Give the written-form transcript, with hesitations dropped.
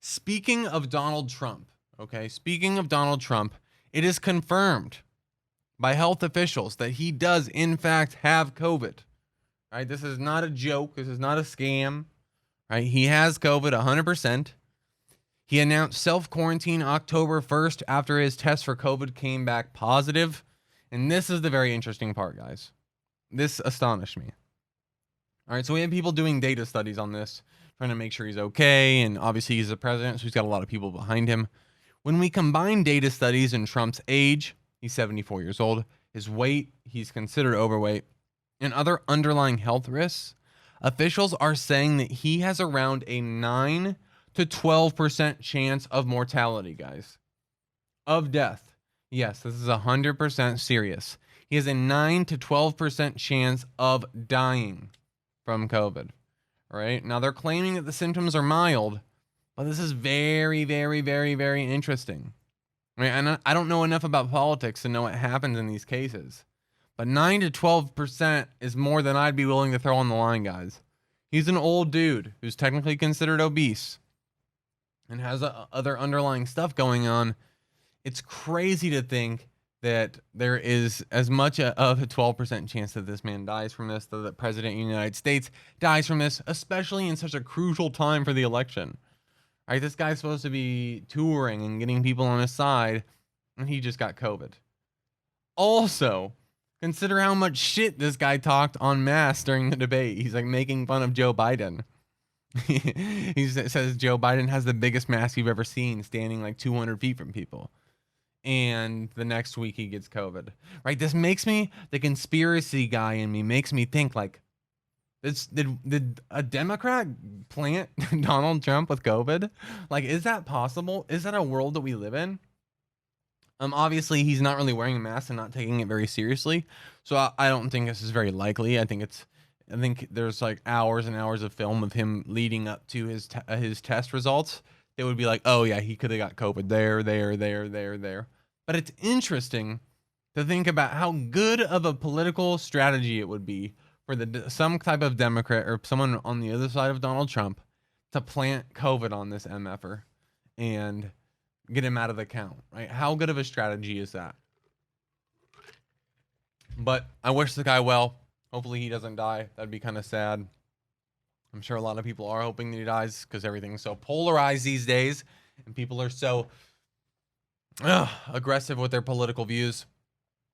Speaking of Donald Trump, okay, speaking of Donald Trump, it is confirmed by health officials that he does, in fact, have COVID. Right? This is not a joke. This is not a scam. Right? He has COVID 100%. He announced self quarantine October 1st after his test for COVID came back positive. And this is the very interesting part, guys. This astonished me. All right, so we have people doing data studies on this, trying to make sure he's okay. And obviously, he's the president, so he's got a lot of people behind him. When we combine data studies in Trump's age, he's 74 years old, his weight, he's considered overweight, and other underlying health risks, officials are saying that he has around a 9 to 12% chance of mortality, guys, of death. Yes, this is 100% serious. He has a 9 to 12% chance of dying from COVID. All right. Now they're claiming that the symptoms are mild, but this is very, very, very, very interesting. Right? And I don't know enough about politics to know what happens in these cases. But 9 to 12% is more than I'd be willing to throw on the line, guys. He's an old dude who's technically considered obese and has other underlying stuff going on. It's crazy to think that there is as much of a 12% chance that this man dies from this, that the president of the United States dies from this, especially in such a crucial time for the election. Right? This guy's supposed to be touring and getting people on his side, and he just got COVID. Also, consider how much shit this guy talked en masse during the debate. He's like making fun of Joe Biden. He says Joe Biden has the biggest mask you've ever seen, standing like 200 feet from people. And the next week he gets COVID. Right? This makes me, the conspiracy guy in me makes me think like, did a Democrat plant Donald Trump with COVID? Like, is that possible? Is that a world that we live in? Obviously he's not really wearing a mask and not taking it very seriously. So I don't think this is very likely. I think there's like hours and hours of film of him leading up to his test results. They would be like, oh yeah, he could have got COVID there. But it's interesting to think about how good of a political strategy it would be for some type of Democrat or someone on the other side of Donald Trump to plant COVID on this MFer and get him out of the count, right? How good of a strategy is that? But I wish the guy well. Hopefully he doesn't die. That'd be kind of sad. I'm sure a lot of people are hoping that he dies because everything's so polarized these days and people are so aggressive with their political views.